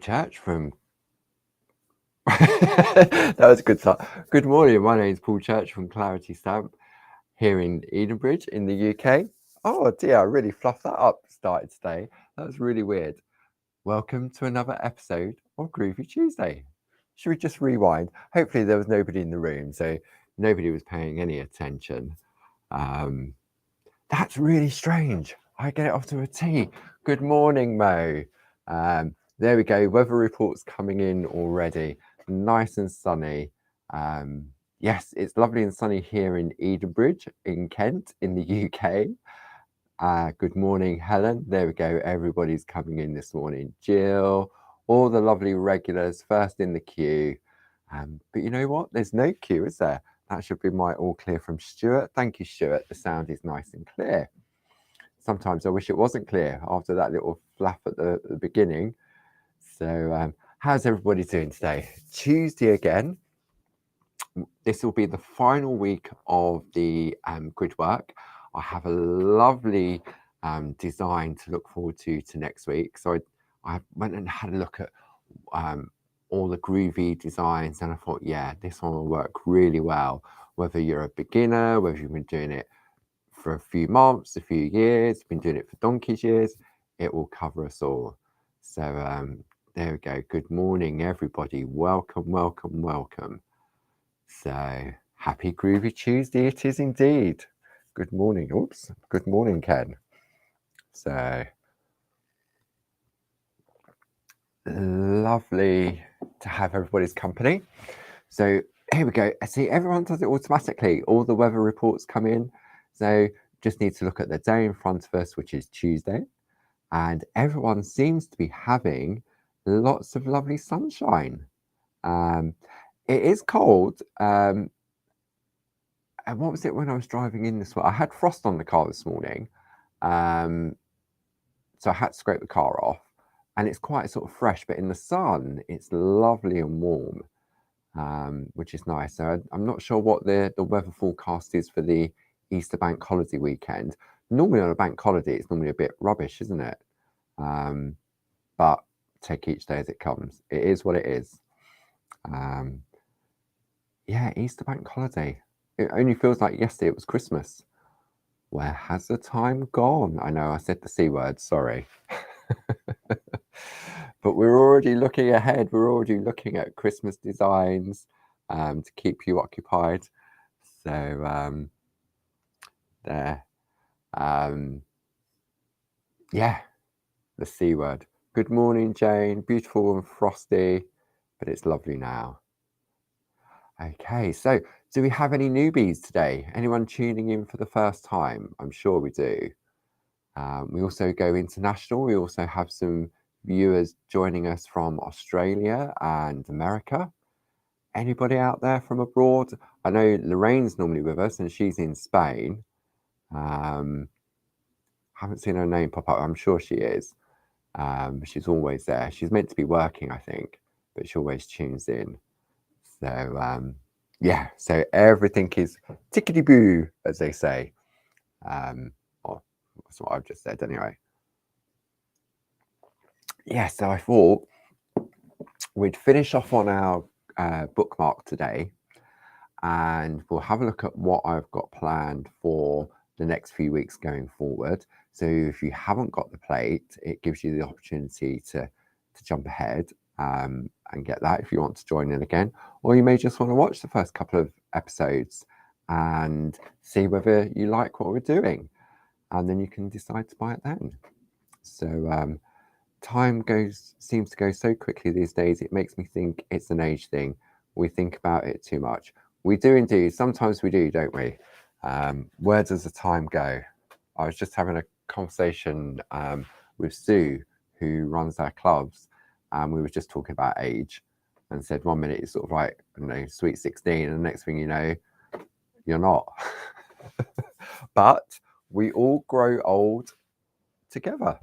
Church from that was a good start. Good morning, my name is Paul Church from Clarity Stamp here in Edenbridge in the UK. Oh dear, I really fluffed that up started today. That was really weird. Welcome to another episode of Groovy Tuesday. Should we just rewind? Hopefully there was nobody in the room, so nobody was paying any attention. That's really strange. I get it off to a T. Good morning, Mo. There we go. Weather reports coming in already. Nice and sunny. Yes, it's lovely and sunny here in Edenbridge in Kent in the UK. Good morning, Helen. There we go. Everybody's coming in this morning. Jill, all the lovely regulars first in the queue. But you know what? There's no queue, is there? That should be my all clear from Stuart. Thank you, Stuart. The sound is nice and clear. Sometimes I wish it wasn't clear after that little flap at the beginning. So how's everybody doing today? Tuesday again. This will be the final week of the Gridwork. I have a lovely design to look forward to next week. So I went and had a look at all the Groovi designs, and I thought, yeah, this one will work really well. Whether you're a beginner, whether you've been doing it for a few months, a few years, been doing it for donkey's years, it will cover us all. So there we go. Good morning, everybody. Welcome, welcome, welcome. So happy Groovy Tuesday it is indeed. Good morning. Oops. Good morning, Ken. So lovely to have everybody's company. So here we go. See, everyone does it automatically. All the weather reports come in. So just need to look at the day in front of us, which is Tuesday. And everyone seems to be having lots of lovely sunshine. It is cold. And what was it when I was driving in this morning? I had frost on the car this morning. So I had to scrape the car off. And it's quite sort of fresh, but in the sun, it's lovely and warm. Which is nice. So I'm not sure what the weather forecast is for the Easter bank holiday weekend. Normally on a bank holiday, it's normally a bit rubbish, isn't it? But take each day as it comes. It is what it is. Yeah, Easter bank holiday. It only feels like yesterday it was Christmas. Where has the time gone? I know I said the C word, sorry. But we're already looking ahead. We're already looking at Christmas designs to keep you occupied. So there. Yeah, the C word. Good morning, Jane. Beautiful and frosty, but it's lovely now. Okay, so do we have any newbies today? Anyone tuning in for the first time? I'm sure we do. We also go international. We also have some viewers joining us from Australia and America. Anybody out there from abroad? I know Lorraine's normally with us and she's in Spain. Haven't seen her name pop up. I'm sure she is. She's always there. She's meant to be working, I think, but she always tunes in. So yeah, so everything is tickety-boo, as they say. Or that's what I've just said anyway. Yeah, so I thought we'd finish off on our bookmark today, and we'll have a look at what I've got planned for the next few weeks going forward. So if you haven't got the plate, it gives you the opportunity to jump ahead and get that if you want to join in again, or you may just want to watch the first couple of episodes and see whether you like what we're doing, and then you can decide to buy it then. So time seems to go so quickly these days. It makes me think it's an age thing. We think about it too much. We do indeed. Sometimes we do, don't we? Where does the time go? I was just having a conversation with Sue, who runs our clubs, and we were just talking about age, and said 1 minute it's sort of like, I don't know, sweet 16, and the next thing you know, you're not. But we all grow old together.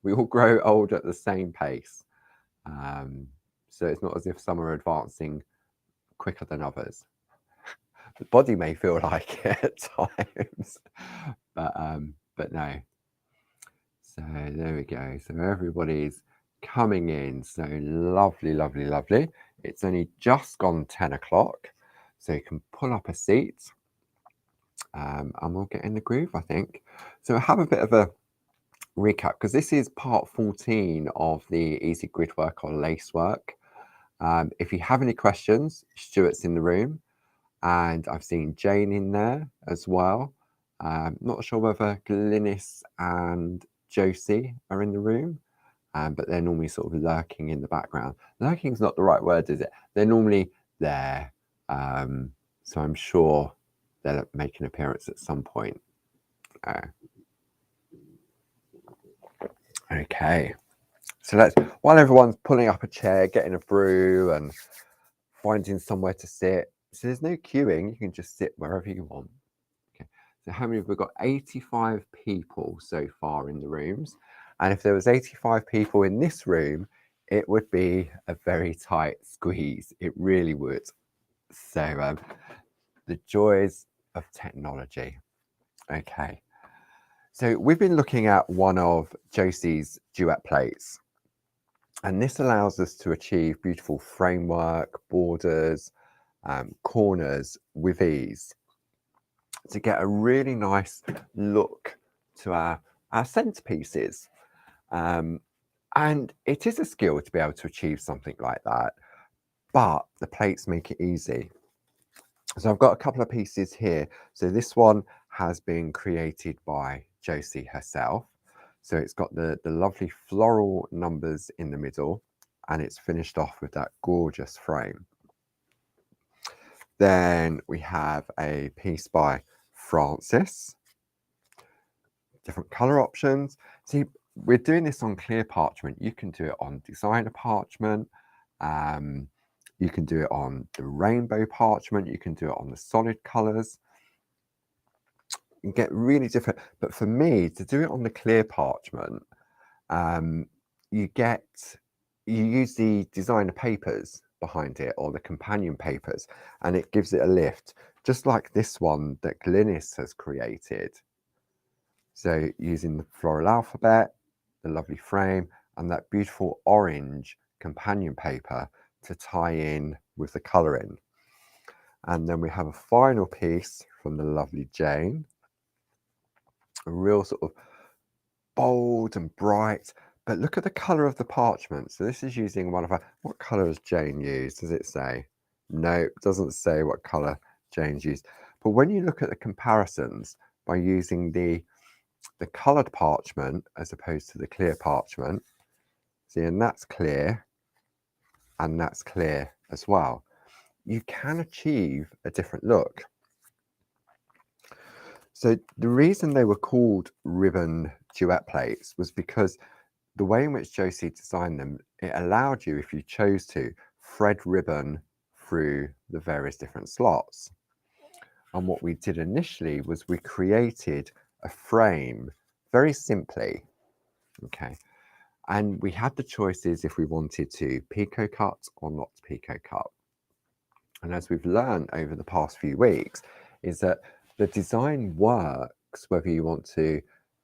We all grow old at the same pace. So it's not as if some are advancing quicker than others. The body may feel like it at times, but no. So there we go. So everybody's coming in. So lovely, lovely, lovely. It's only just gone 10 o'clock. So you can pull up a seat and we'll get in the groove, I think. So I have a bit of a recap because this is part 14 of the Easy Gridwork or Lacework. If you have any questions, Stuart's in the room and I've seen Jane in there as well. Not sure whether Glynis and Josie are in the room, but they're normally sort of lurking in the background. Lurking's not the right word, is it? They're normally there. So I'm sure they'll make an appearance at some point. Okay. So while everyone's pulling up a chair, getting a brew and finding somewhere to sit. So there's no queuing, you can just sit wherever you want. Okay. So how many have we got? 85 people so far in the rooms. And if there was 85 people in this room, it would be a very tight squeeze. It really would. So the joys of technology. Okay. So we've been looking at one of Josie's Duet plates. And this allows us to achieve beautiful framework, borders, corners with ease to get a really nice look to our centerpieces. And it is a skill to be able to achieve something like that, but the plates make it easy. So I've got a couple of pieces here. So this one has been created by Josie herself. So it's got the lovely floral numbers in the middle and it's finished off with that gorgeous frame. Then we have a piece by Francis. Different color options. See, we're doing this on clear parchment. You can do it on designer parchment. You can do it on the rainbow parchment. You can do it on the solid colors. You get really different. But for me, to do it on the clear parchment, you use the designer papers behind it or the companion papers, and it gives it a lift, just like this one that Glynis has created. So using the floral alphabet, the lovely frame, and that beautiful orange companion paper to tie in with the colouring. And then we have a final piece from the lovely Jane, a real sort of bold and bright, but look at the colour of the parchment. So this is using one of our, what colour has Jane used? Does it say? No, it doesn't say what colour Jane's used. But when you look at the comparisons by using the coloured parchment as opposed to the clear parchment, see, and that's clear and that's clear as well, you can achieve a different look. So the reason they were called ribbon duet plates was because the way in which Josie designed them, it allowed you, if you chose to, thread ribbon through the various different slots. And what we did initially was we created a frame very simply, okay? And we had the choices if we wanted to pico cut or not pico cut. And as we've learned over the past few weeks, is that the design works whether you want to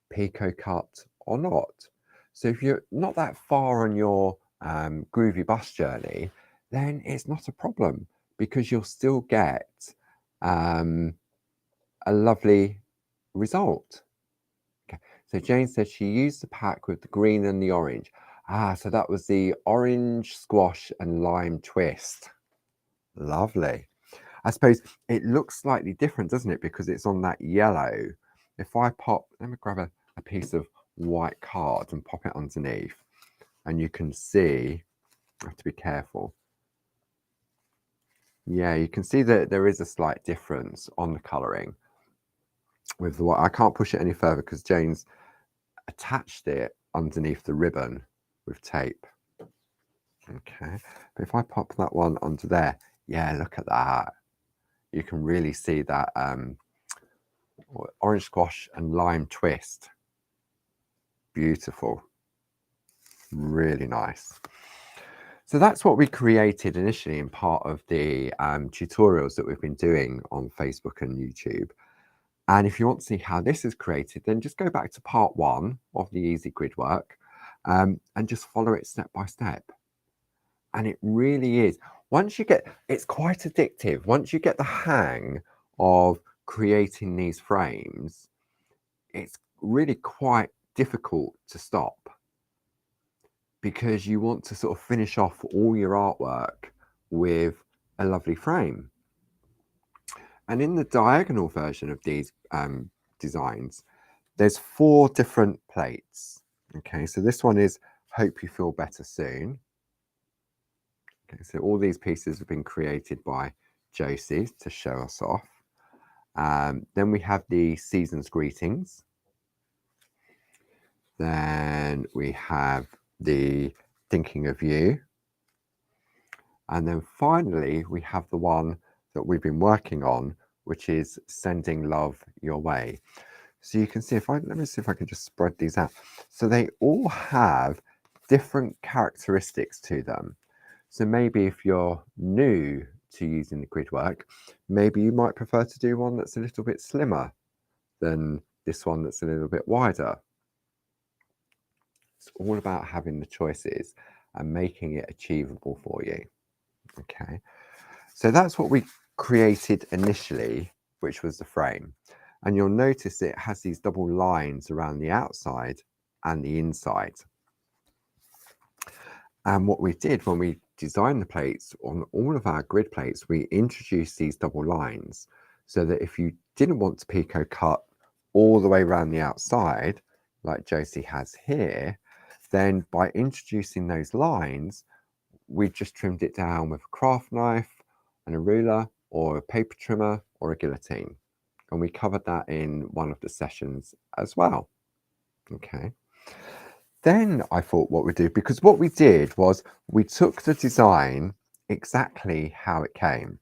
pico cut or not. So if you're not that far on your Groovi bus journey, then it's not a problem because you'll still get a lovely result. Okay. So Jane said she used the pack with the green and the orange. So that was the orange squash and lime twist. Lovely. I suppose it looks slightly different, doesn't it? Because it's on that yellow. If I pop, let me grab a piece of white card and pop it underneath, and you can see, I have to be careful. Yeah, you can see that there is a slight difference on the colouring with the white. I can't push it any further because Jane's attached it underneath the ribbon with tape. Okay, but if I pop that one onto there, yeah, look at that. You can really see that orange squash and lime twist. Beautiful. Really nice. So that's what we created initially in part of the tutorials that we've been doing on Facebook and YouTube. And if you want to see how this is created, then just go back to part 1 of the Easy Gridwork and just follow it step by step. And it really is. Once you get, it's quite addictive. Once you get the hang of creating these frames, it's really quite difficult to stop, because you want to sort of finish off all your artwork with a lovely frame. And in the diagonal version of these designs, there's 4 different plates. Okay, so this one is Hope You Feel Better Soon. Okay, so all these pieces have been created by Josie to show us off. Then we have the Season's Greetings. Then we have the Thinking of You. And then finally, we have the one that we've been working on, which is Sending Love Your Way. So you can see, let me see if I can just spread these out. So they all have different characteristics to them. So maybe if you're new to using the Gridwork, maybe you might prefer to do one that's a little bit slimmer than this one that's a little bit wider. It's all about having the choices and making it achievable for you. Okay, so that's what we created initially, which was the frame. And you'll notice it has these double lines around the outside and the inside. And what we did when we designed the plates, on all of our grid plates, we introduced these double lines so that if you didn't want to picot cut all the way around the outside, like Josie has here, then by introducing those lines, we just trimmed it down with a craft knife and a ruler or a paper trimmer or a guillotine. And we covered that in one of the sessions as well. Okay. Then I thought what we'd do, because what we did was we took the design exactly how it came.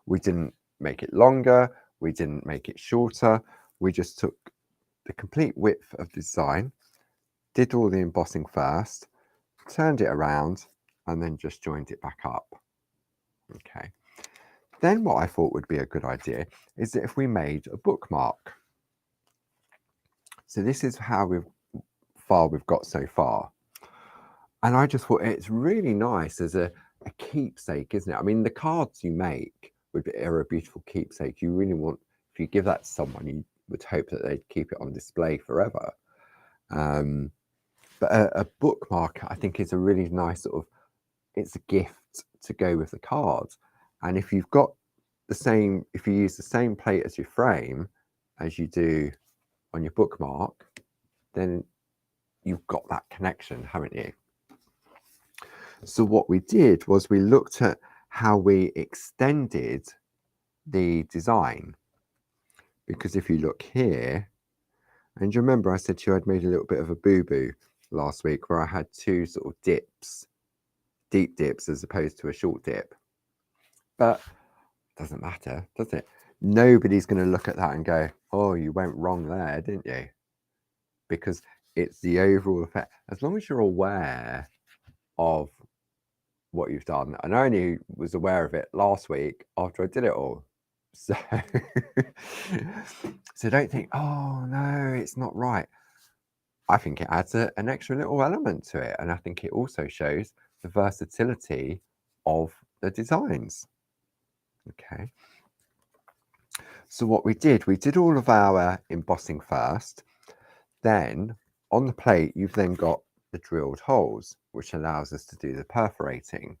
We didn't make it longer, we didn't make it shorter, we just took the complete width of the design, did all the embossing first, turned it around, and then just joined it back up. Okay. Then what I thought would be a good idea is that if we made a bookmark. So this is how far we've got so far. And I just thought it's really nice as a keepsake, isn't it? I mean, the cards you make are a beautiful keepsake. You really want, if you give that to someone, you would hope that they'd keep it on display forever. But a bookmark, I think, is a really nice sort of, it's a gift to go with the card. And if you've got the same, if you use the same plate as your frame as you do on your bookmark, then you've got that connection, haven't you? So what we did was we looked at how we extended the design. Because if you look here, and you remember I said to you I'd made a little bit of a boo-boo last week where I had 2 sort of dips, deep dips as opposed to a short dip. But it doesn't matter, does it? Nobody's going to look at that and go, oh, you went wrong there, didn't you? Because it's the overall effect. As long as you're aware of what you've done, and I only was aware of it last week after I did it all. So, so don't think, oh no, it's not right. I think it adds an extra little element to it. And I think it also shows the versatility of the designs. Okay. So what we did all of our embossing first. Then on the plate, you've then got the drilled holes, which allows us to do the perforating.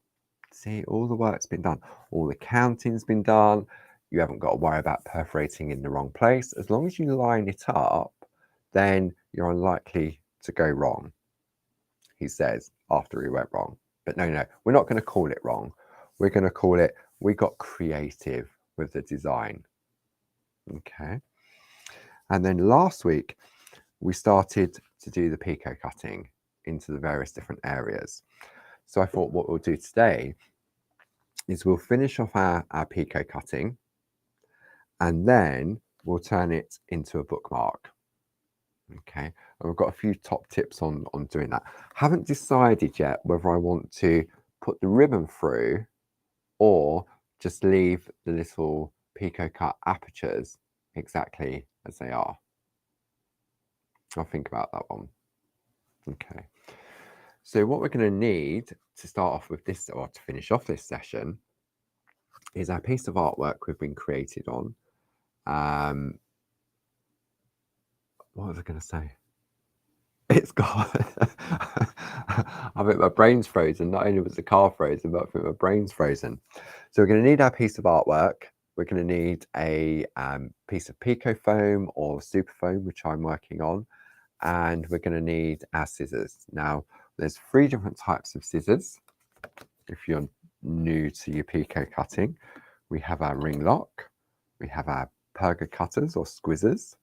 See, all the work's been done. All the counting's been done. You haven't got to worry about perforating in the wrong place. As long as you line it up, then you're unlikely to go wrong, he says, after he went wrong. But no, we're not going to call it wrong. We're going to call it, we got creative with the design. Okay. And then last week, we started to do the picot cutting into the various different areas. So I thought what we'll do today is we'll finish off our picot cutting, and then we'll turn it into a bookmark. Okay, and we've got a few top tips on doing that. Haven't decided yet whether I want to put the ribbon through or just leave the little picot cut apertures exactly as they are. I'll think about that one. Okay, So what we're going to need to start off with this, or to finish off this session, is our piece of artwork we've been created on. What was I going to say? It's got, I think my brain's frozen. Not only was the car frozen, but I think my brain's frozen. So we're going to need our piece of artwork. We're going to need a piece of Pico foam or super foam, which I'm working on. And we're going to need our scissors. Now, there's 3 different types of scissors. If you're new to your Pico cutting, we have our ring lock, we have our perga cutters or squizzers,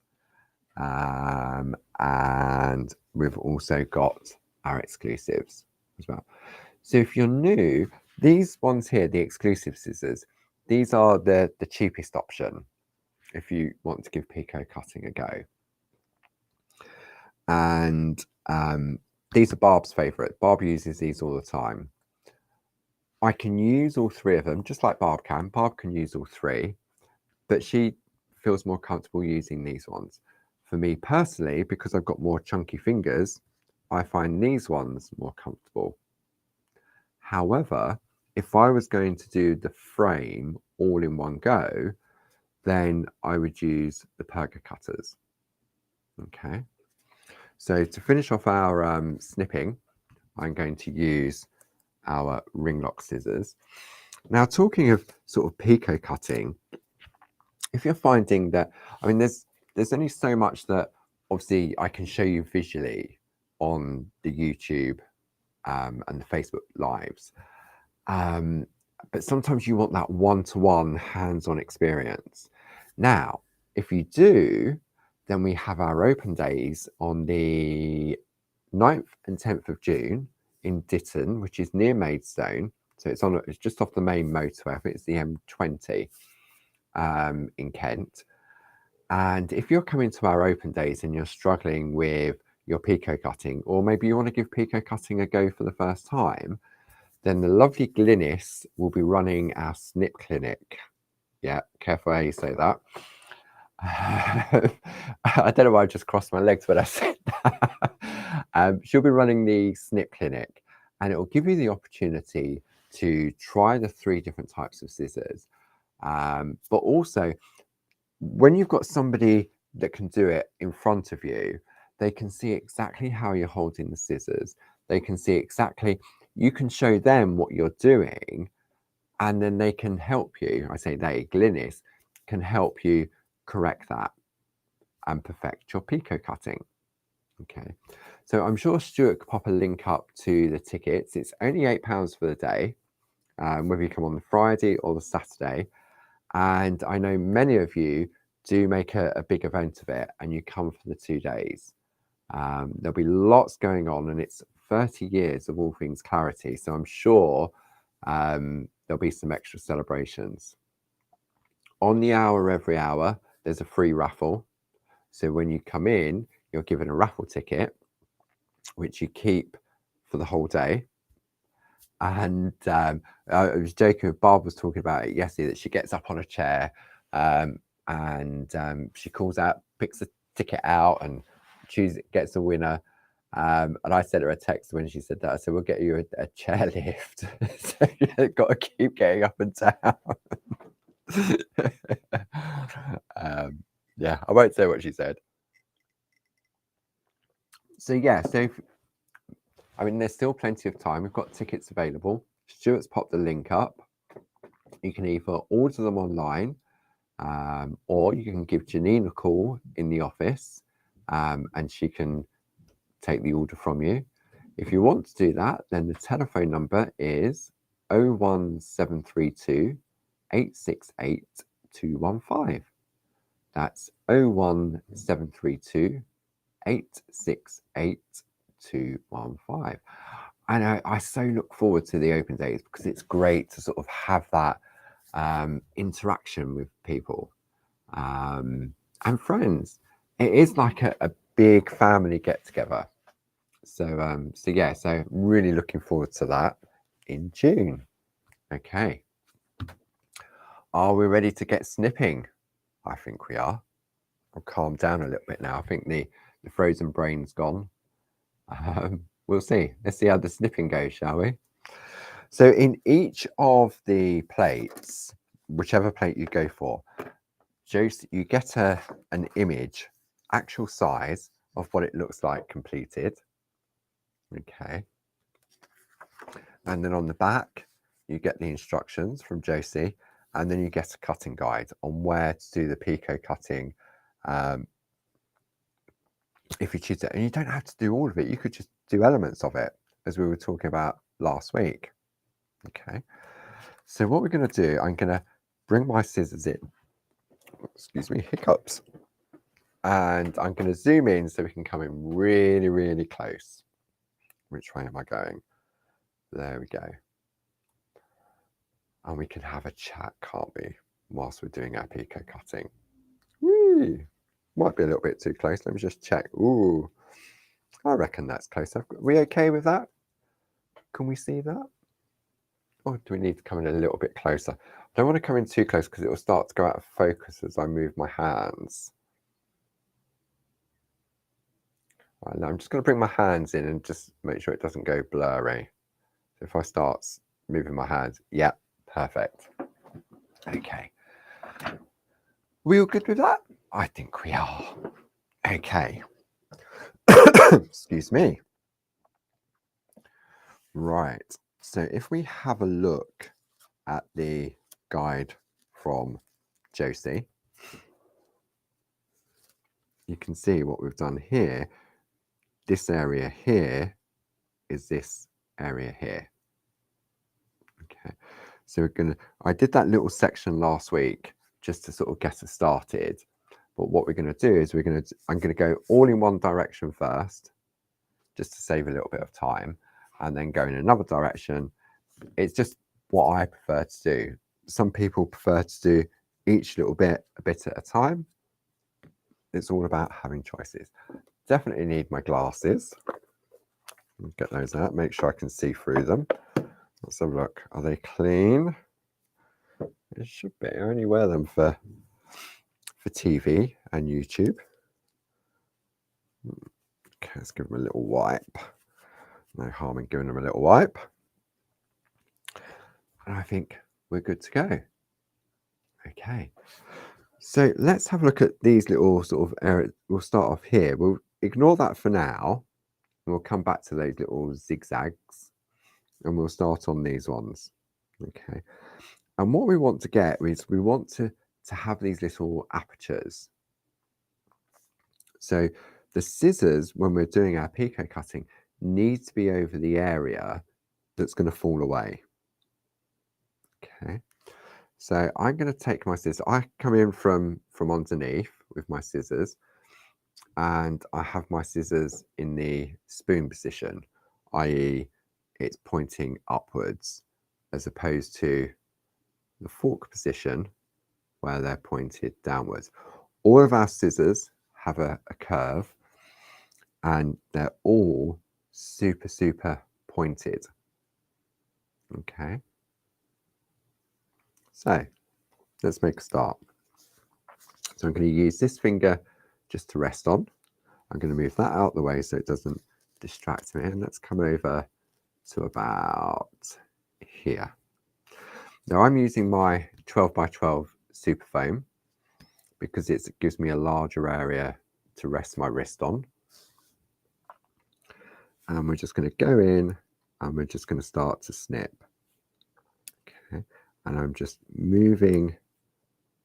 and we've also got our exclusives as well. So if you're new, these ones here, the exclusive scissors, these are the cheapest option if you want to give Pico cutting a go. And these are Barb's favourite. Barb uses these all the time. I can use all 3 of them, just like Barb can. Barb can use all 3, but she feels more comfortable using these ones. For me personally, because I've got more chunky fingers, I find these ones more comfortable. However, if I was going to do the frame all in one go, then I would use the perga cutters. Okay. So to finish off our snipping, I'm going to use our ring lock scissors. Now, talking of sort of Pico cutting, if you're finding that, I mean, there's only so much that obviously I can show you visually on the YouTube and the Facebook lives, but sometimes you want that one-to-one hands-on experience. Now, if you do, then we have our open days on the 9th and 10th of June in Ditton, which is near Maidstone. So it's just off the main motorway. I think it's the M20 in Kent. And if you're coming to our open days and you're struggling with your Pico cutting, or maybe you want to give Pico cutting a go for the first time, then the lovely Glynis will be running our snip clinic. Yeah, careful how you say that. I don't know why I just crossed my legs when I said that. She'll be running the snip clinic, and it will give you the opportunity to try the 3 different types of scissors. But also, when you've got somebody that can do it in front of you, they can see exactly how you're holding the scissors. They can see exactly, you can show them what you're doing, and then they can help you. I say they, Glynis, can help you correct that and perfect your Pico cutting. Okay, so I'm sure Stuart could pop a link up to the tickets. It's only £8 for the day, whether you come on the Friday or the Saturday. And I know many of you do make a big event of it and you come for the 2 days. There'll be lots going on, and it's 30 years of all things clarity. So I'm sure there'll be some extra celebrations. On the hour, every hour, there's a free raffle. So when you come in, you're given a raffle ticket, which you keep for the whole day. And I was joking with Barb, was talking about it yesterday, that she gets up on a chair and she calls out, picks a ticket out and gets a winner. And I sent her a text when she said that. I said, we'll get you a chair lift. So you've got to keep getting up and down. Yeah, I won't say what she said. So yeah, I mean, there's still plenty of time. We've got tickets available. Stuart's popped the link up. You can either order them online, or you can give Janine a call in the office, and she can take the order from you. If you want to do that, then the telephone number is 01732 868 215. That's 01732 868 215. And I so look forward to the open days because it's great to sort of have that interaction with people and friends. It is like a big family get together. So yeah, so really looking forward to that in June. Okay. Are we ready to get snipping? I think we are. I'll calm down a little bit now. I think the frozen brain's gone. we'll see. Let's see how the snipping goes, shall we? So in each of the plates, whichever plate you go for, Josie, you get an image, actual size of what it looks like completed. Okay. And then on the back, you get the instructions from Josie, and then you get a cutting guide on where to do the picot cutting. If you choose it, and you don't have to do all of it, you could just do elements of it, as we were talking about last week. Okay. So what we're going to do, I'm going to bring my scissors in. Excuse me, hiccups. And I'm going to zoom in so we can come in really, really close. Which way am I going? There we go. And we can have a chat, can't we, whilst we're doing our picot cutting. Whee! Might be a little bit too close. Let me just check. Ooh, I reckon that's close. Are we okay with that? Can we see that? Or do we need to come in a little bit closer? I don't want to come in too close because it will start to go out of focus as I move my hands. Right, now I'm just going to bring my hands in and just make sure it doesn't go blurry. So if I start moving my hands, yeah, perfect. Okay. We all good with that? I think we are. Okay. Excuse me. Right. So if we have a look at the guide from Josie, you can see what we've done here. This area here is this area here. Okay. So we're gonna, I did that little section last week just to sort of get us started. But what we're going to do is I'm going to go all in one direction first, just to save a little bit of time, and then go in another direction. It's just what I prefer to do. Some people prefer to do each little bit a bit at a time. It's all about having choices. Definitely need my glasses. Get those out, make sure I can see through them. Let's have a look. Are they clean? It should be. I only wear them for TV and YouTube. Okay, let's give them a little wipe. No harm in giving them a little wipe. And I think we're good to go. Okay. So let's have a look at these little sort of areas. We'll start off here. We'll ignore that for now. And we'll come back to those little zigzags. And we'll start on these ones. Okay. And what we want to get is we want to have these little apertures. So the scissors, when we're doing our picot cutting, need to be over the area that's going to fall away. Okay. So I'm going to take my scissors. I come in from underneath with my scissors, and I have my scissors in the spoon position, i.e. it's pointing upwards, as opposed to the fork position where they're pointed downwards. All of our scissors have a curve, and they're all super, super pointed. Okay. So let's make a start. So I'm going to use this finger just to rest on. I'm going to move that out the way so it doesn't distract me. And let's come over to about here. Now I'm using my 12 by 12 super foam because it gives me a larger area to rest my wrist on. And we're just going to go in and we're just going to start to snip. Okay. And I'm just moving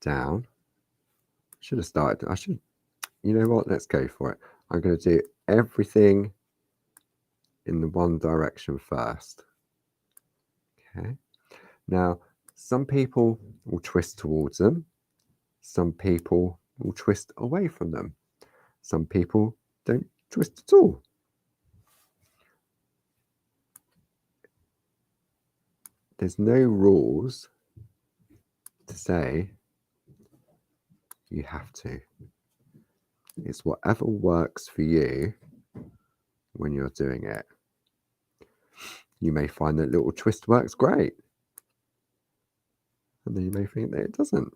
down. Should have started. You know what? Let's go for it. I'm going to do everything in the one direction first. Okay. Now, some people will twist towards them. Some people will twist away from them. Some people don't twist at all. There's no rules to say you have to. It's whatever works for you when you're doing it. You may find that little twist works great. And then you may think that it doesn't.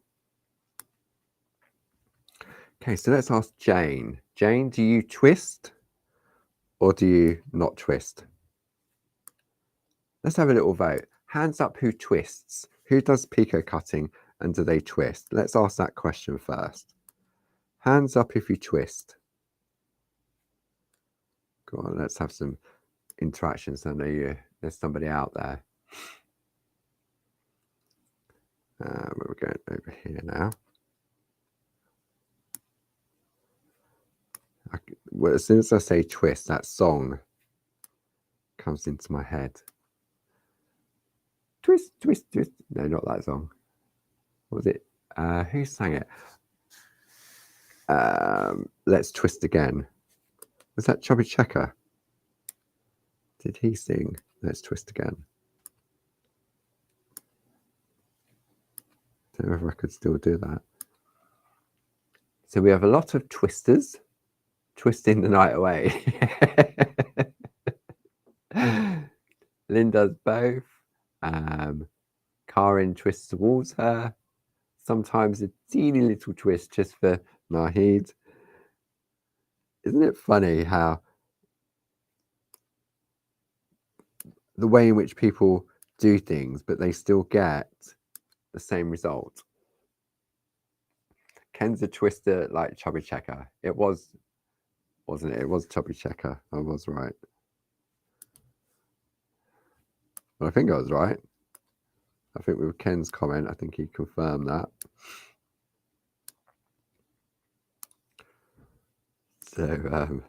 Okay, so let's ask Jane. Jane, do you twist or do you not twist? Let's have a little vote. Hands up who twists. Who does picot cutting and do they twist? Let's ask that question first. Hands up if you twist. Go on, let's have some interactions. I know there's somebody out there. We're going over here now. Well, as soon as I say twist, that song comes into my head. Twist, twist, twist. No, not that song. What was it? Who sang it? Let's Twist Again. Was that Chubby Checker? Did he sing Let's Twist Again? Don't know if I could still do that. So we have a lot of twisters twisting the night away. Lynn does both. Karin twists towards her. Sometimes a teeny little twist just for Nahid. Isn't it funny how the way in which people do things, but they still get the same result? Ken's a twister like Chubby Checker. It was, wasn't it? It was Chubby Checker. I was right. Well, I think I was right. I think with Ken's comment, I think he confirmed that. So,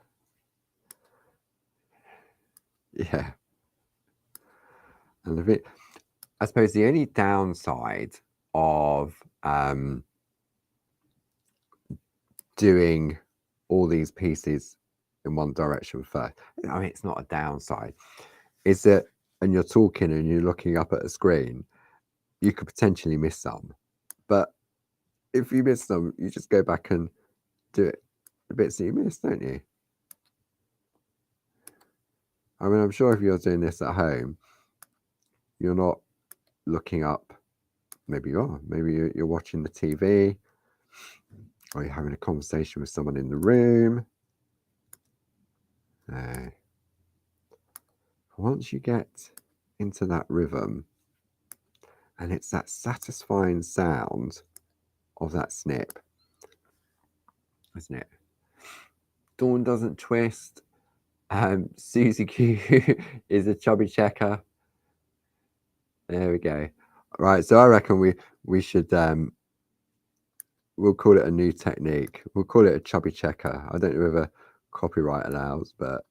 yeah. And I suppose the only downside of doing all these pieces in one direction first, I mean, it's not a downside, is that when you're talking and you're looking up at a screen, you could potentially miss some. But if you miss them, you just go back and do it the bits that you missed, don't you? I mean, I'm sure if you're doing this at home, you're not looking up. Maybe you are. Maybe you're watching the TV, or you're having a conversation with someone in the room. Once you get into that rhythm, and it's that satisfying sound of that snip, isn't it? Dawn doesn't twist. Susie Q is a Chubby Checker. There we go. Right, so I reckon we should we'll call it a new technique. We'll call it a Chubby Checker. I don't know whether copyright allows, but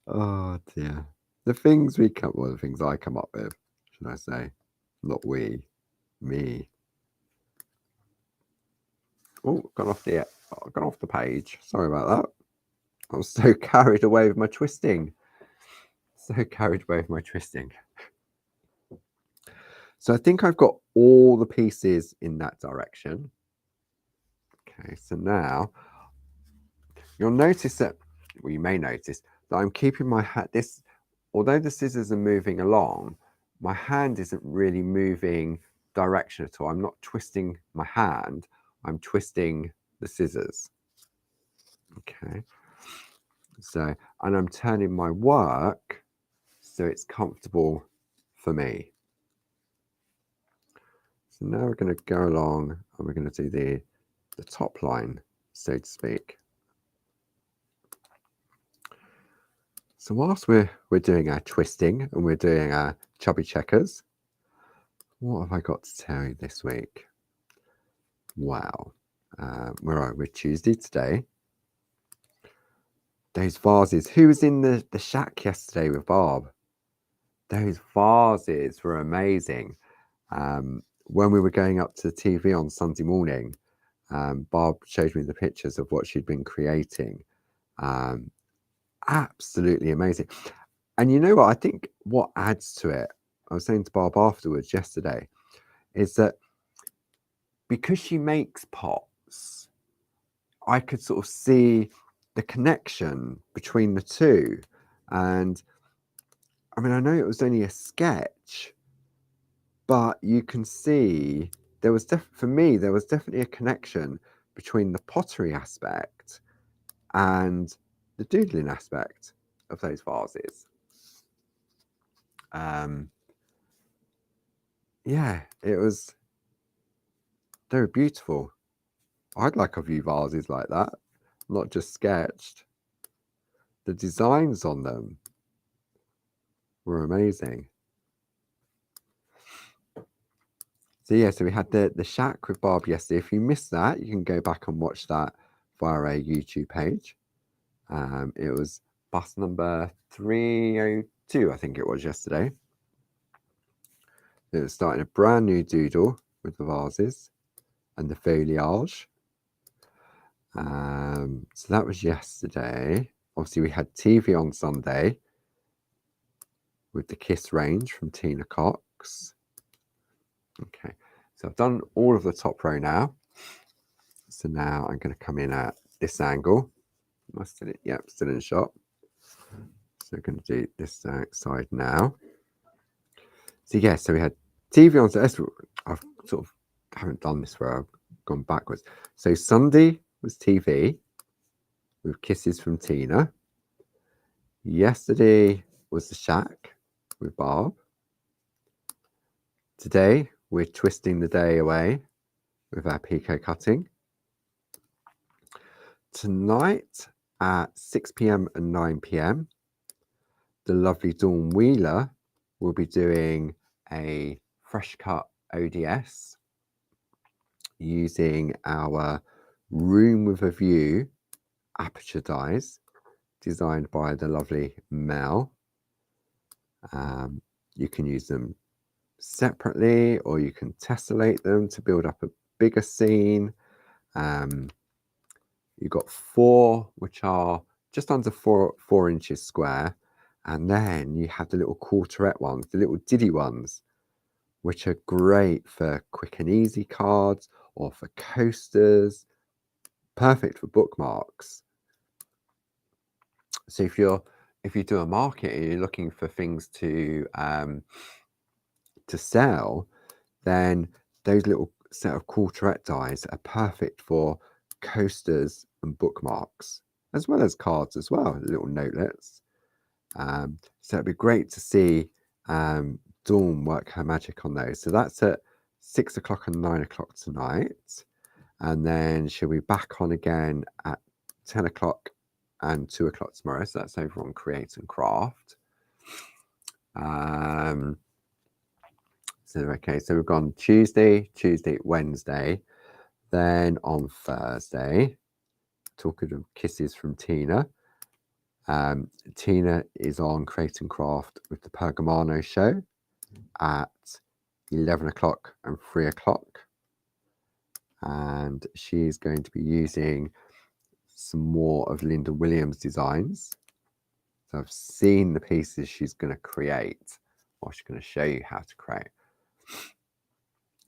oh dear. The things I come up with, should I say? Not we, me. Oh, gone off the page. Sorry about that. I was so carried away with my twisting. So I think I've got all the pieces in that direction. Okay, so now you'll notice that, well, you may notice that I'm keeping my hat. Although the scissors are moving along, my hand isn't really moving direction at all. I'm not twisting my hand. I'm twisting the scissors. Okay. So, and I'm turning my work so it's comfortable for me. So now we're going to go along and we're going to do the top line, so to speak. So whilst we're doing our twisting and we're doing our Chubby Checkers, what have I got to tell you this week? Wow. We're Tuesday today. Those vases. Who was in the shack yesterday with Barb? Those vases were amazing. When we were going up to the TV on Sunday morning, Barb showed me the pictures of what she'd been creating. Absolutely amazing. And you know what? I think what adds to it, I was saying to Barb afterwards yesterday, is that because she makes pots, I could sort of see the connection between the two. And I mean, I know it was only a sketch, but you can see there was for me, there was definitely a connection between the pottery aspect and the doodling aspect of those vases. Yeah, they were beautiful. I'd like a few vases like that, not just sketched. The designs on them were amazing. So yeah, so we had the shack with Barb yesterday. If you missed that, you can go back and watch that via our YouTube page. It was bus number 302, I think it was yesterday. It was starting a brand new doodle with the vases and the foliage. So that was yesterday. Obviously, we had TV on Sunday with the Kiss range from Tina Cox. Okay, so I've done all of the top row now. So now I'm going to come in at this angle. Am I still in? Yep, still in shot. So we're going to do this side now. So yeah, so we had TV on. So I've sort of haven't done this where I've gone backwards. So Sunday was TV with Kisses from Tina. Yesterday was the shack with Barb. Today we're twisting the day away with our Pico cutting. Tonight at 6 p.m. and 9 p.m, the lovely Dawn Wheeler will be doing a fresh cut ODS using our Room with a View aperture dies designed by the lovely Mel. You can use them separately or you can tessellate them to build up a bigger scene. You've got 4 which are just under 4 inches square, and then you have the little quarterette ones, the little diddy ones, which are great for quick and easy cards or for coasters, perfect for bookmarks. So if you do a market and you're looking for things to sell, then those little set of quarterette dies are perfect for coasters and bookmarks, as well as cards as well, little notelets. So it'd be great to see Dawn work her magic on those. So that's at 6 o'clock and 9 o'clock tonight. And then she'll be back on again at 10 o'clock and 2 o'clock tomorrow. So that's over on Create and Craft. So okay, so we've gone Tuesday, Wednesday. Then on Thursday, talking of Kisses from Tina. Tina is on Create and Craft with the Pergamano show at 11 o'clock and 3 o'clock. And she's going to be using some more of Linda Williams' designs. So I've seen the pieces she's going to create, or she's going to show you how to create.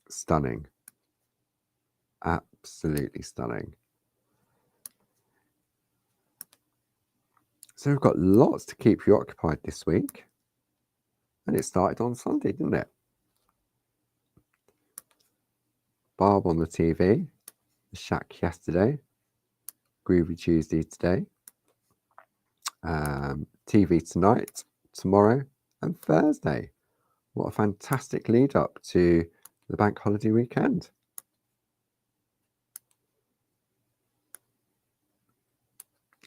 Stunning. Absolutely stunning. So we've got lots to keep you occupied this week. And it started on Sunday, didn't it? Barb on the TV, the shack yesterday, Groovi Tuesday today, TV tonight, tomorrow, and Thursday. What a fantastic lead up to the bank holiday weekend.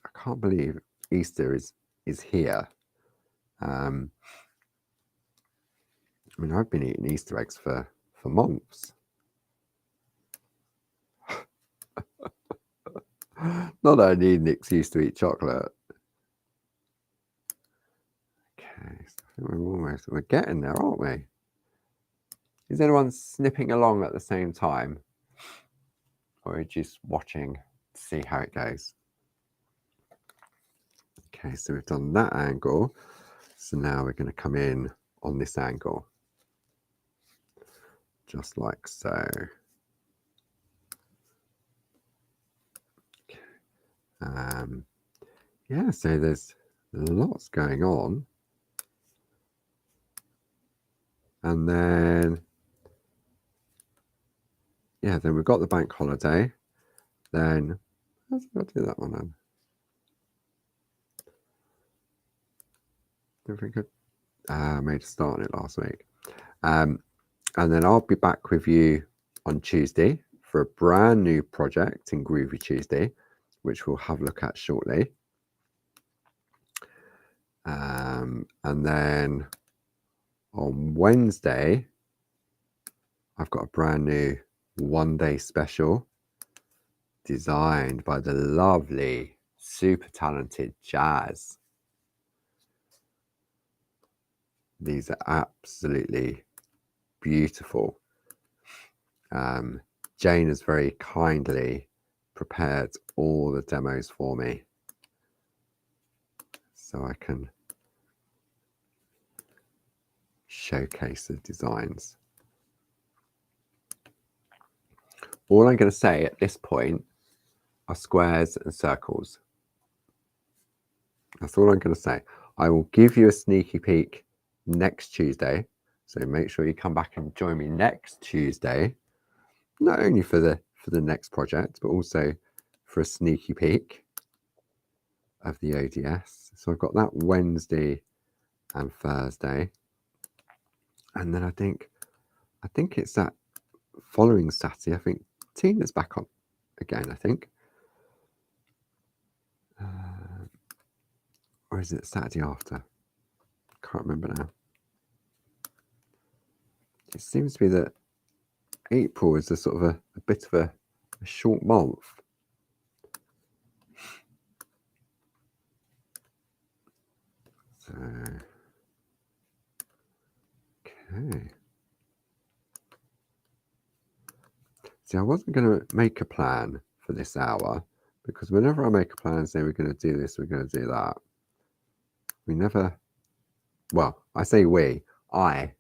I can't believe Easter is here. I mean, I've been eating Easter eggs for months. Not that I need an excuse to eat chocolate. Okay, so we're getting there, aren't we? Is anyone snipping along at the same time? Or are you just watching to see how it goes? Okay, so we've done that angle. So now we're going to come in on this angle. Just like so. Okay. Yeah, so there's lots going on. And then, yeah, then we've got the bank holiday. Then, how did I do that one then? Don't think I made a start on it last week. And then I'll be back with you on Tuesday for a brand new project in Groovi Tuesday, which we'll have a look at shortly. And then on Wednesday, I've got a brand new one-day special designed by the lovely, super talented Jazz. These are absolutely beautiful. Jane has very kindly prepared all the demos for me so I can showcase the designs. All I'm going to say at this point are squares and circles. That's all I'm going to say. I will give you a sneaky peek next Tuesday, so make sure you come back and join me next Tuesday, not only for the next project, but also for a sneaky peek of the ODS. So I've got that Wednesday and Thursday, and then I think it's that following Saturday. I think Tina's back on again, I think, or is it Saturday after? Can't remember now. It seems to be that April is a sort of a bit of a short month. So, okay. See, I wasn't going to make a plan for this hour, because whenever I make a plan and say we're going to do this, we're going to do that, we never, well, I say I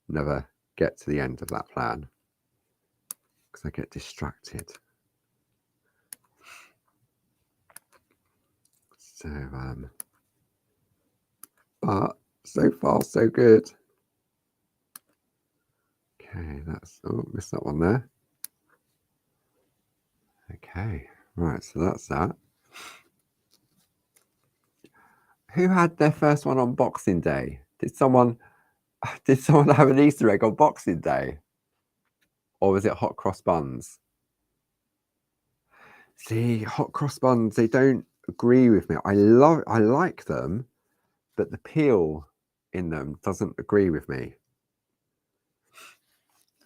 never get to the end of that plan because I get distracted. So, but so far so good. Okay, that's, oh, missed that one there. Okay, right, so that's that. Who had their first one on Boxing Day? Did someone have an Easter egg on Boxing Day? Or was it hot cross buns? See, hot cross buns, they don't agree with me. I like them, but the peel in them doesn't agree with me.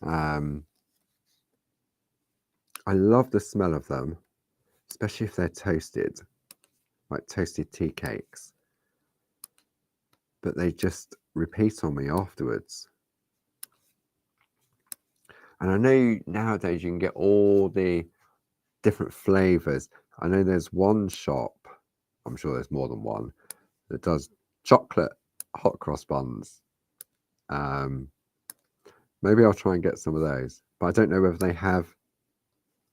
I love the smell of them, especially if they're toasted, like toasted tea cakes. But they just repeat on me afterwards. And I know nowadays you can get all the different flavors. I know there's one shop, I'm sure there's more than one, that does chocolate hot cross buns. Maybe I'll try and get some of those, but I don't know whether they have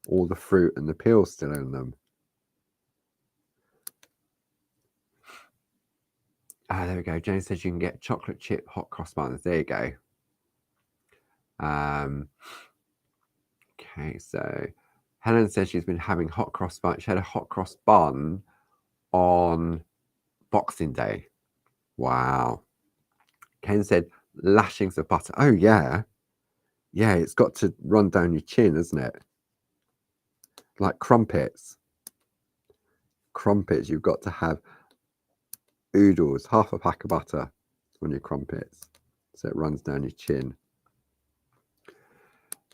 all the fruit and the peel still in them. Ah, there we go. Jane says you can get chocolate chip hot cross buns. There you go. Okay, so Helen says she's been having hot cross bun. She had a hot cross bun on Boxing Day. Wow. Ken said lashings of butter. Oh yeah. Yeah, it's got to run down your chin, isn't it? Like crumpets. Crumpets, you've got to have oodles, half a pack of butter on your crumpets, so it runs down your chin.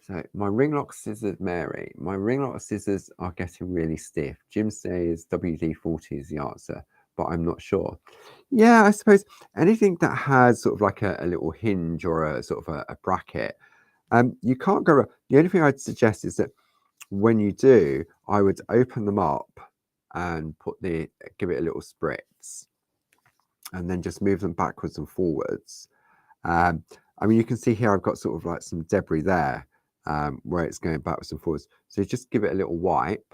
So my ring lock scissors, Mary, my ring lock scissors are getting really stiff. Jim says WD-40 is the answer, but I'm not sure. Yeah, I suppose anything that has sort of like a little hinge or a sort of a bracket, you can't go. The only thing I'd suggest is that when you do, I would open them up and give it a little spritz, and then just move them backwards and forwards. I mean, you can see here I've got sort of like some debris there where it's going backwards and forwards. So just give it a little wipe.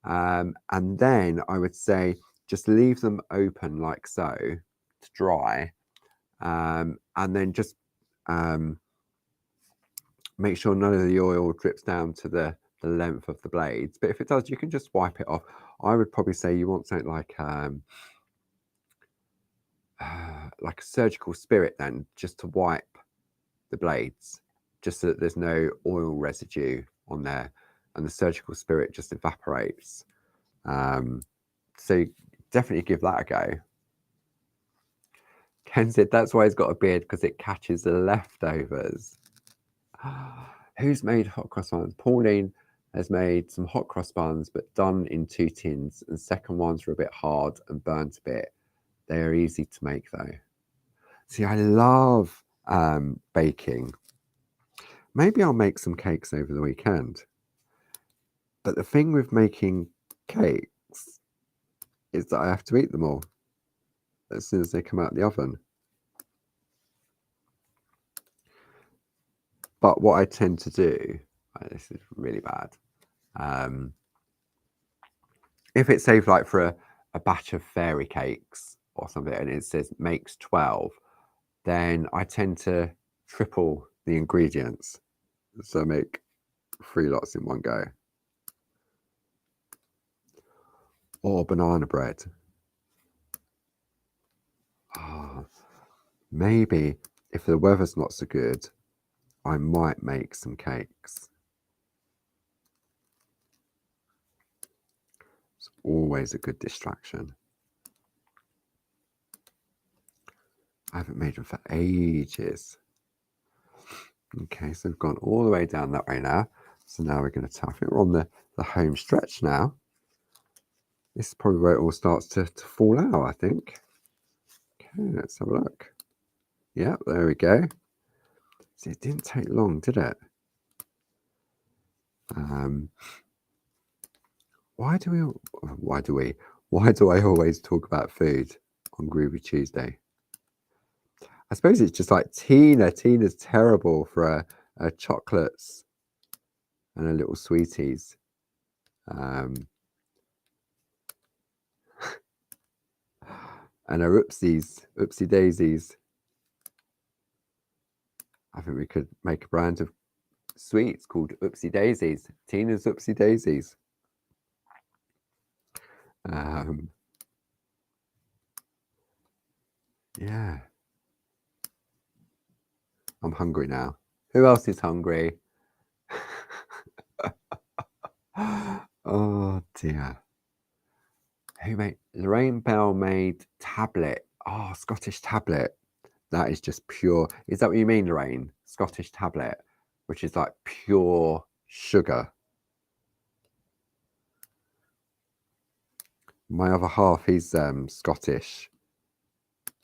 And then I would say just leave them open like so to dry. And then just make sure none of the oil drips down to the the length of the blades, but if it does, you can just wipe it off. I would probably say you want something like a surgical spirit then, just to wipe the blades, just so that there's no oil residue on there, and the surgical spirit just evaporates. So definitely give that a go. Ken said that's why he's got a beard, because it catches the leftovers. Who's made hot cross buns? Pauline has made some hot cross buns, but done in 2 tins, and second ones were a bit hard and burnt a bit. They are easy to make though. See, I love baking. Maybe I'll make some cakes over the weekend. But the thing with making cakes is that I have to eat them all as soon as they come out of the oven. But what I tend to do, this is really bad. If it's saved like for a batch of fairy cakes or something, and it says makes 12, then I tend to triple the ingredients. So make 3 lots in one go. Or banana bread. Maybe if the weather's not so good, I might make some cakes. It's always a good distraction. I haven't made them for ages. Okay, so we've gone all the way down that way now. So now we're going to I think we're on the home stretch now. This is probably where it all starts to fall out, I think. Okay, let's have a look. Yeah, there we go. See, it didn't take long, did it? Why do I always talk about food on Groovi Tuesday? I suppose it's just like Tina. Tina's terrible for her chocolates and her little sweeties. And her oopsie daisies. I think we could make a brand of sweets called Oopsie Daisies. Tina's Oopsie Daisies. Yeah. I'm hungry now. Who else is hungry? Oh dear. Who made Lorraine Bell made tablet? Oh, Scottish tablet. That is just pure. Is that what you mean, Lorraine? Scottish tablet, which is like pure sugar. My other half, he's Scottish,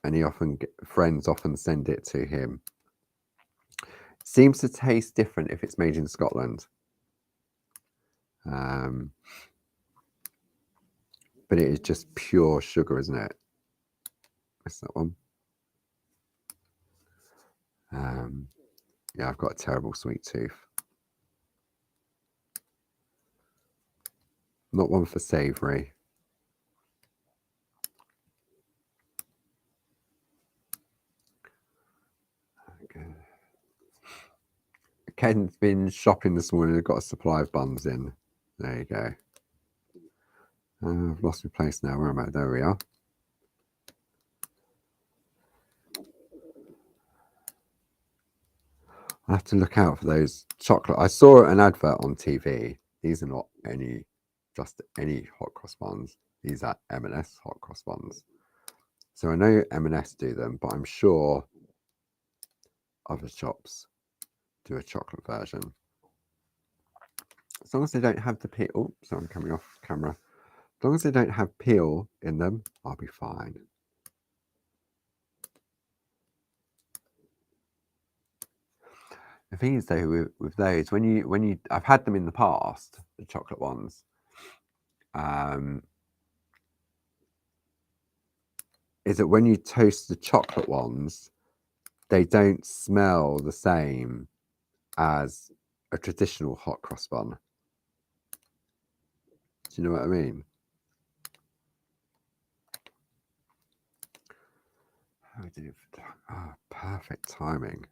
and friends often send it to him. Seems to taste different if it's made in Scotland. But it is just pure sugar, isn't it? That's that one. Yeah, I've got a terrible sweet tooth. Not one for savoury. Okay. Ken's been shopping this morning. I've got a supply of buns in. There you go. I've lost my place now. Where am I? There we are. I have to look out for those chocolate. I saw an advert on TV. These are not just any hot cross buns. These are M&S hot cross buns. So I know M&S do them, but I'm sure other shops do a chocolate version. As long as they don't have the peel. Oh, sorry, I'm coming off camera. As long as they don't have peel in them, I'll be fine. The thing is though, with those, when you I've had them in the past, the chocolate ones. Is that when you toast the chocolate ones, they don't smell the same as a traditional hot cross bun. Do you know what I mean? Oh, perfect timing.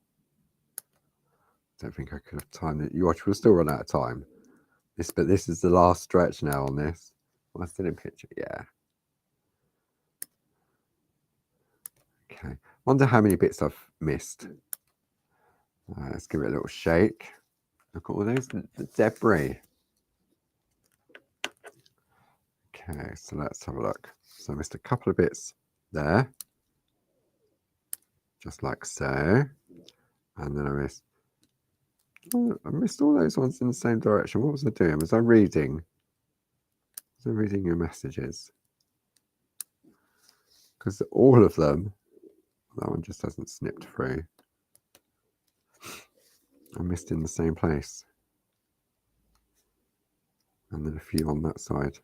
Don't think I could have timed it. We'll still run out of time. But this is the last stretch now on this. Am I still in picture? Yeah. Okay. Wonder how many bits I've missed. Let's give it a little shake. Look at all those debris. Okay, so let's have a look. So I missed a couple of bits there, just like so. And then I missed all those ones in the same direction. What was I doing? Was I reading? Was I reading your messages? Because all of them, that one just hasn't snipped through. I missed in the same place. And then a few on that side.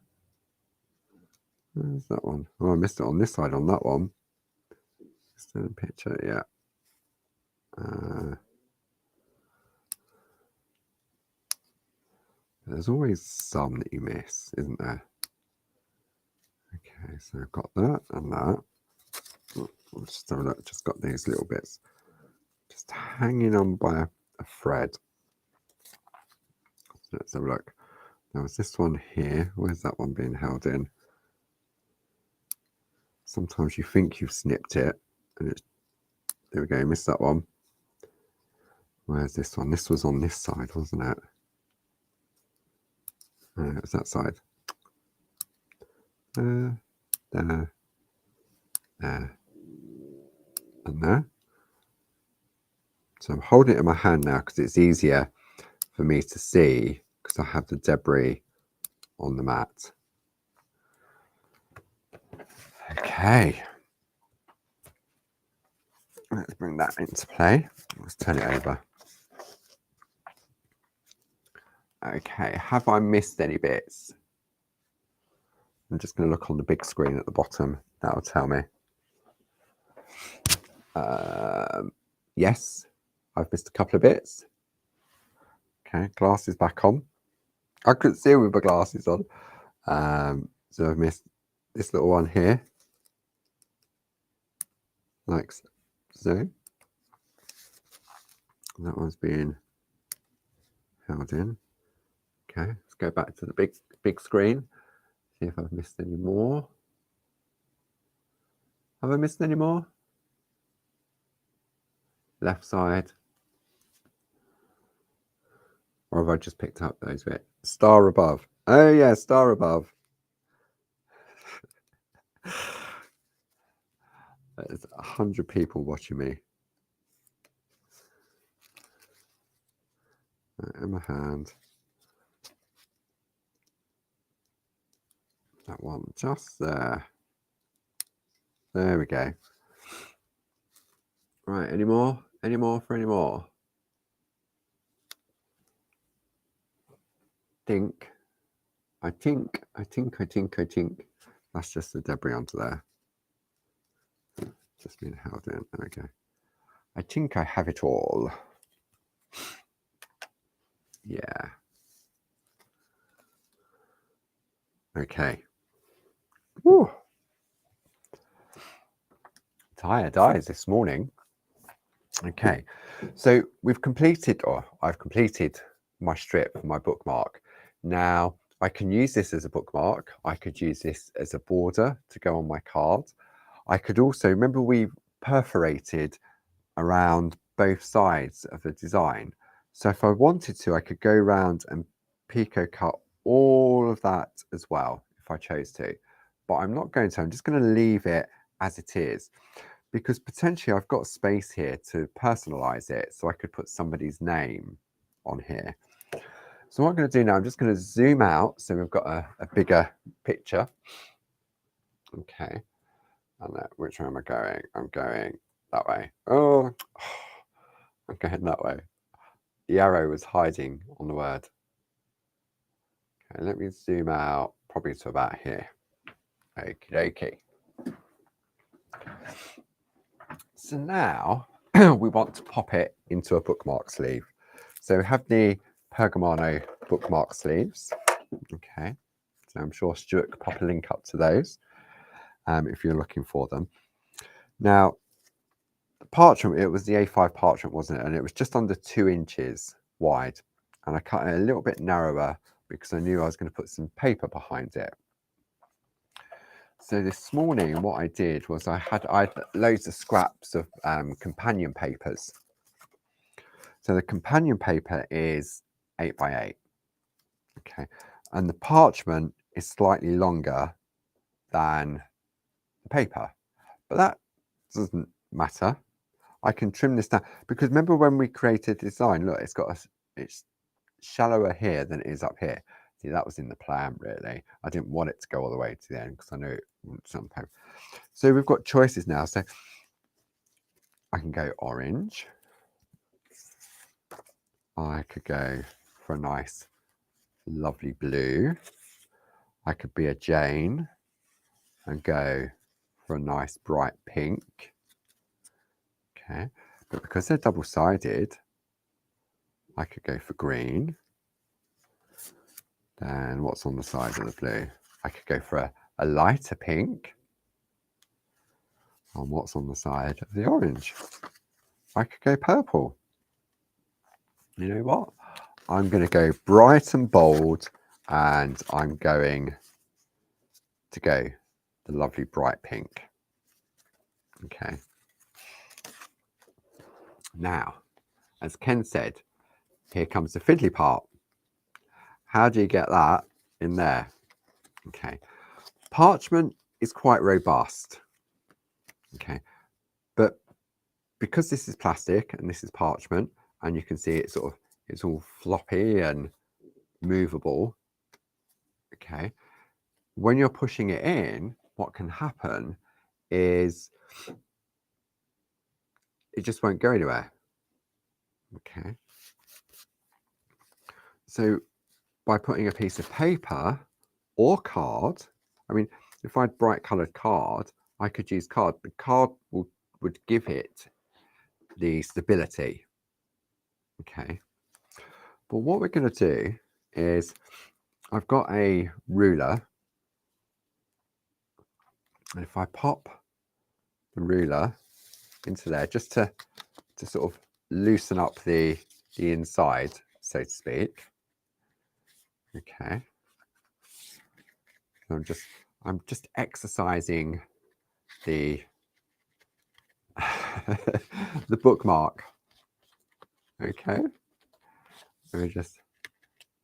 Where's that one? Oh, I missed it on this side on that one. Still in picture, yeah. There's always some that you miss, isn't there? Okay, so I've got that and that. I'll just have a look. Just got these little bits just hanging on by a thread. Let's have a look. Now, is this one here? Where's that one being held in? Sometimes you think you've snipped it, and it's, there we go, missed that one. Where's this one? This was on this side, wasn't it? It was that side. There, and there. So I'm holding it in my hand now because it's easier for me to see because I have the debris on the mat. Okay. Let's bring that into play. Let's turn it over. Okay, have I missed any bits? I'm just going to look on the big screen at the bottom. That'll tell me. Yes, I've missed a couple of bits. Okay, glasses back on. I couldn't see with my glasses on. So I've missed this little one here. Like so. That one's being held in. Okay, let's go back to the big screen. See if I've missed any more. Have I missed any more? Left side. Or have I just picked up those bits? Star above. Oh yeah, star above. There's 100 people watching me. In my hand. That one just there. There we go. Right, any more? Any more for any more? I think. That's just the debris onto there. Just being held in. There we go. I think I have it all. Yeah. Okay. Whew. Tired eyes this morning. Okay, so we've completed, or I've completed my strip, my bookmark. Now I can use this as a bookmark. I could use this as a border to go on my card. I could also, remember we perforated around both sides of the design. So if I wanted to, I could go around and picot cut all of that as well, if I chose to. But I'm not going to, I'm just going to leave it as it is. Because potentially I've got space here to personalize it, so I could put somebody's name on here. So what I'm going to do now, I'm just going to zoom out so we've got a bigger picture. Okay, and which way am I going? I'm going that way. Oh, I'm going that way. The arrow was hiding on the word. Okay, let me zoom out probably to about here. Okie dokie. So now we want to pop it into a bookmark sleeve. So we have the Pergamano bookmark sleeves. Okay, so I'm sure Stuart could pop a link up to those if you're looking for them. Now, the parchment, it was the A5 parchment, wasn't it? And it was just under 2 inches wide. And I cut it a little bit narrower because I knew I was going to put some paper behind it. So this morning, what I did was I had loads of scraps of companion papers. So the companion paper is 8 by 8. Okay, and the parchment is slightly longer than the paper, but that doesn't matter. I can trim this down, because remember when we created design, look, it's shallower here than it is up here. See, that was in the plan, really. I didn't want it to go all the way to the end because I know it wouldn't sound paper. So we've got choices now. So I can go orange. I could go for a nice, lovely blue. I could be a Jane and go for a nice bright pink. Okay, but because they're double-sided, I could go for green. Then what's on the side of the blue? I could go for a lighter pink. And what's on the side of the orange? I could go purple. You know what? I'm going to go bright and bold, and I'm going to go the lovely bright pink. Okay. Now, as Ken said, here comes the fiddly part. How do you get that in there? Okay. Parchment is quite robust. Okay. But because this is plastic and this is parchment, and you can see it's all floppy and movable. Okay. When you're pushing it in, what can happen is it just won't go anywhere. Okay. So by putting a piece of paper or card, I mean, if I had bright coloured card, I could use card. The card would give it the stability. Okay. But what we're going to do is, I've got a ruler, and if I pop the ruler into there just to sort of loosen up the inside, so to speak. Okay. I'm just exercising the the bookmark. Okay. Let me just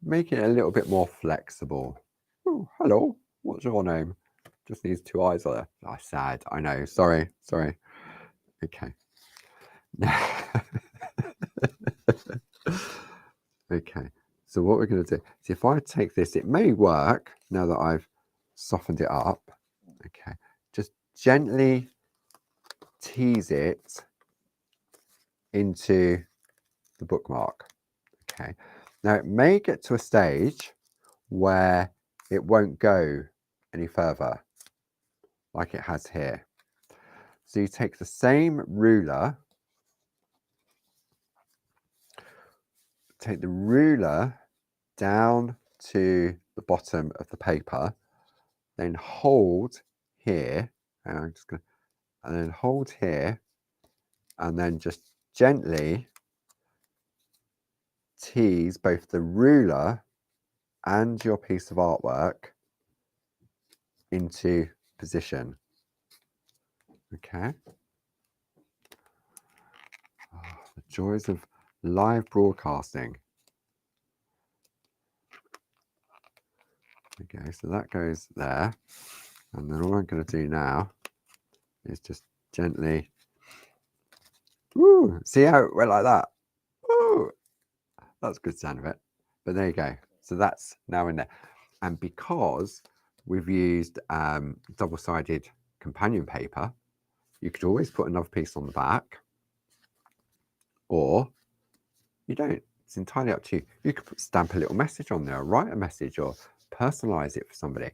make it a little bit more flexible. Oh, hello. What's your name? Just needs 2 eyes on there. Oh, sad. I know. Sorry. Okay. Okay. So what we're going to do is, if I take this, it may work now that I've softened it up. Okay. Just gently tease it into the bookmark. Okay. Now it may get to a stage where it won't go any further, like it has here. So you take the same ruler, take the ruler down to the bottom of the paper, then hold here, and I'm just going to, and then hold here, and then just gently tease both the ruler and your piece of artwork into position. Okay. Oh, the joys of live broadcasting. Okay, so that goes there, and then all I'm going to do now is just gently, woo, see how it went like that? Woo, that's a good sound of it. But there you go. So that's now in there. And because we've used double-sided companion paper, you could always put another piece on the back, or you don't. It's entirely up to you. You could stamp a little message on there, or write a message, or personalize it for somebody.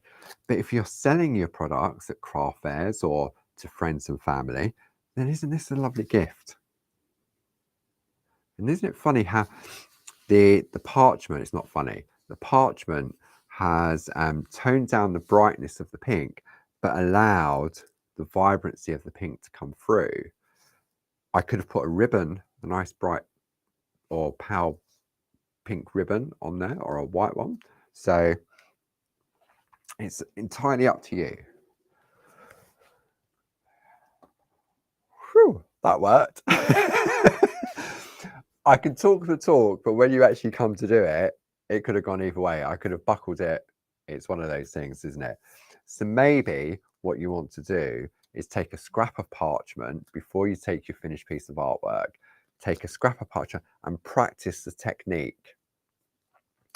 But if you're selling your products at craft fairs or to friends and family, then isn't this a lovely gift? And isn't it funny how the parchment, it's not funny, the parchment has toned down the brightness of the pink, but allowed the vibrancy of the pink to come through. I could have put a ribbon, a nice bright or pale pink ribbon on there, or a white one, So it's entirely up to you. Whew, that worked. I can talk the talk, but when you actually come to do it, it could have gone either way. I could have buckled it. It's one of those things, isn't it? So maybe what you want to do is take a scrap of parchment before you take your finished piece of artwork. Take a scrap of parchment and practice the technique.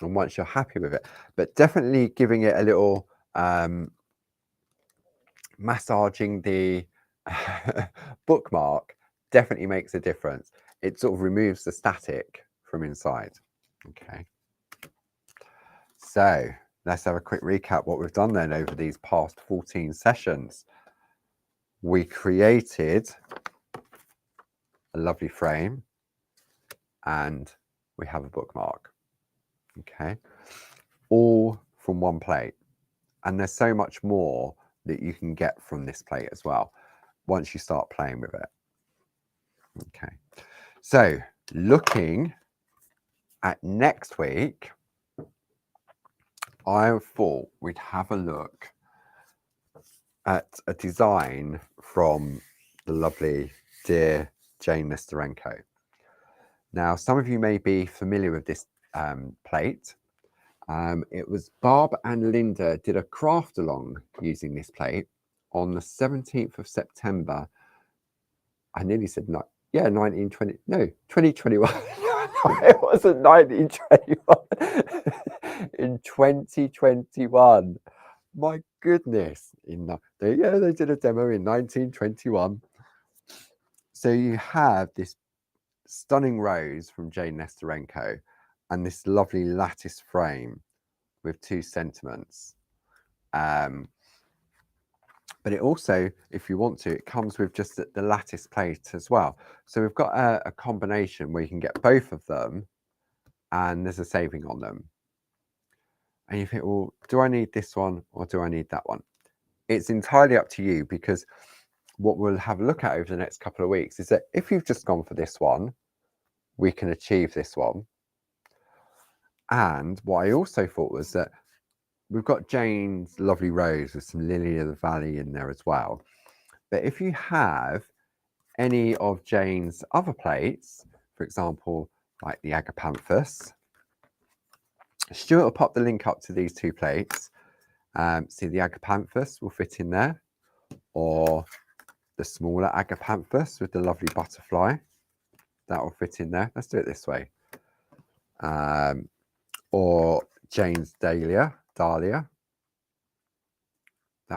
And once you're happy with it, but definitely giving it a little massaging the bookmark definitely makes a difference. It sort of removes the static from inside. Okay. So let's have a quick recap what we've done then over these past 14 sessions. We created a lovely frame and we have a bookmark. Okay. All from one plate. And there's so much more that you can get from this plate as well once you start playing with it. Okay, so looking at next week, I thought we'd have a look at a design from the lovely dear Jane Nesterenko. Now, some of you may be familiar with this plate. It was Barb and Linda did a craft along using this plate on the 17th of September. I nearly said 2021. It wasn't 1921. In 2021. My goodness. They did a demo in 1921. So you have this stunning rose from Jane Nesterenko and this lovely lattice frame with two sentiments. But it also, if you want to, it comes with just the lattice plate as well. So we've got a combination where you can get both of them and there's a saving on them. And you think, well, do I need this one or do I need that one? It's entirely up to you, because what we'll have a look at over the next couple of weeks is that if you've just gone for this one, we can achieve this one. And what I also thought was that we've got Jane's lovely rose with some lily of the valley in there as well. But if you have any of Jane's other plates, for example, like the agapanthus, Stuart will pop the link up to these two plates. See, the agapanthus will fit in there, or the smaller agapanthus with the lovely butterfly, that will fit in there. Let's do it this way. Or Jane's dahlia, that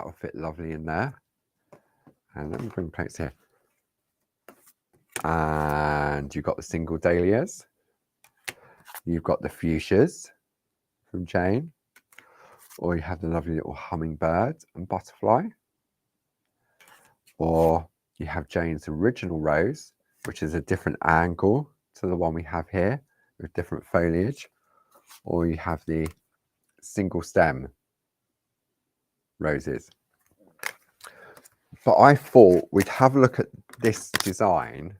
will fit lovely in there. And let me bring plates here. And you've got the single dahlias. You've got the fuchsias from Jane. Or you have the lovely little hummingbird and butterfly. Or you have Jane's original rose, which is a different angle to the one we have here with different foliage. Or you have the single stem roses. But I thought we'd have a look at this design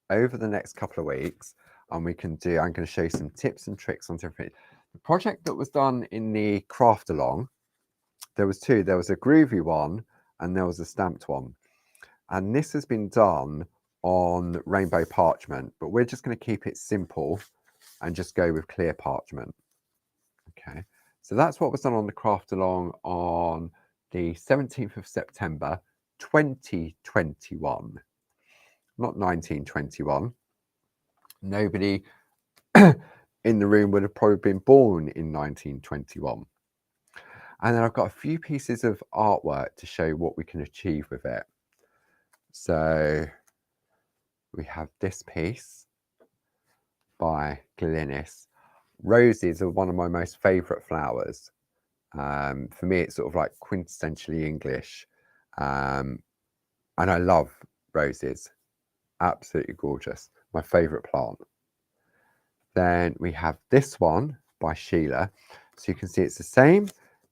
over the next couple of weeks, and I'm going to show you some tips and tricks on different. The project that was done in the craft along, there was two. There was a Groovi one and there was a stamped one. And this has been done on rainbow parchment, but we're just going to keep it simple and just go with clear parchment. Okay, so that's what was done on the craft along on the 17th of September 2021, not 1921. Nobody in the room would have probably been born in 1921. And then I've got a few pieces of artwork to show what we can achieve with it. So we have this piece by Glynis. Roses are one of my most favourite flowers. For me, it's sort of like quintessentially English. And I love roses. Absolutely gorgeous. My favourite plant. Then we have this one by Sheila. So you can see it's the same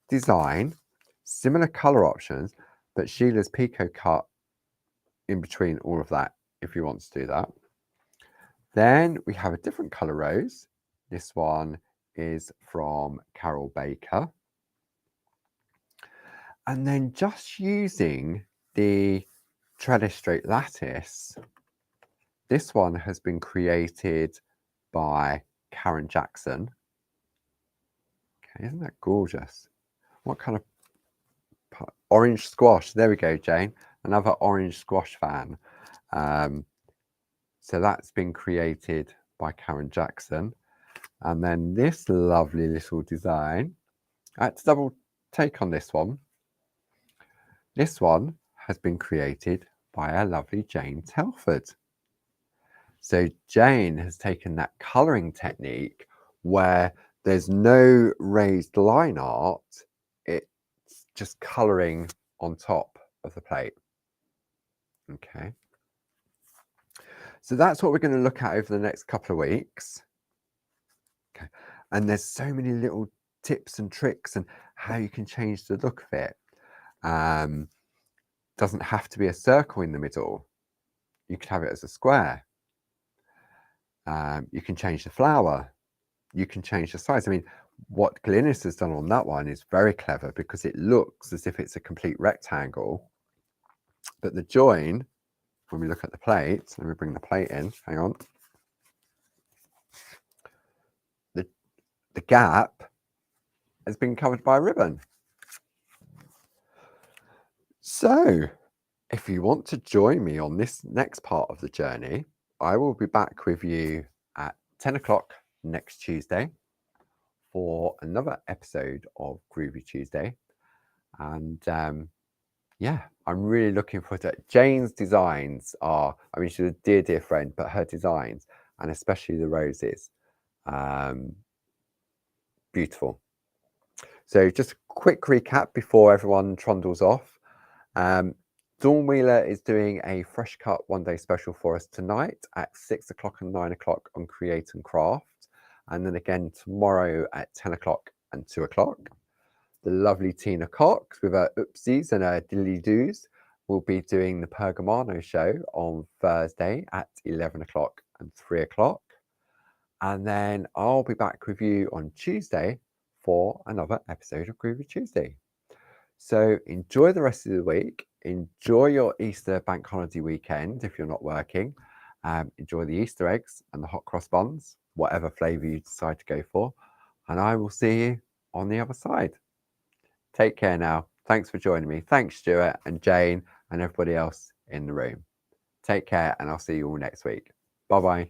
design, similar colour options, but Sheila's Pico cut in between all of that, if you want to do that. Then we have a different colour rose. This one is from Carol Baker. And then just using the trellis straight lattice, this one has been created by Karen Jackson. Okay, isn't that gorgeous? What kind of orange squash? There we go, Jane. Another orange squash fan. So that's been created by Karen Jackson. And then this lovely little design, I had to double take on this one. This one has been created by our lovely Jane Telford. So Jane has taken that colouring technique where there's no raised line art, it's just colouring on top of the plate. Okay. So that's what we're going to look at over the next couple of weeks. Okay. And there's so many little tips and tricks and how you can change the look of it. Doesn't have to be a circle in the middle. You could have it as a square. You can change the flower. You can change the size. I mean, what Glynis has done on that one is very clever because it looks as if it's a complete rectangle. But the join, when we look at the plate, let me bring the plate in, hang on. The gap has been covered by a ribbon. So if you want to join me on this next part of the journey, I will be back with you at 10 o'clock next Tuesday for another episode of Groovi Tuesday. And yeah, I'm really looking forward to it. Jane's designs are, I mean, she's a dear, dear friend, but her designs, and especially the roses, beautiful. So just a quick recap before everyone trundles off. Dawn Wheeler is doing a fresh cut one-day special for us tonight at 6 o'clock and 9 o'clock on Create and Craft, and then again tomorrow at 10 o'clock and 2 o'clock. The lovely Tina Cox with her oopsies and her dilly doos will be doing the Pergamano show on Thursday at 11 o'clock and 3 o'clock. And then I'll be back with you on Tuesday for another episode of Groovi Tuesday. So enjoy the rest of the week. Enjoy your Easter bank holiday weekend if you're not working. Enjoy the Easter eggs and the hot cross buns, whatever flavour you decide to go for. And I will see you on the other side. Take care now. Thanks for joining me. Thanks, Stuart and Jane and everybody else in the room. Take care, and I'll see you all next week. Bye-bye.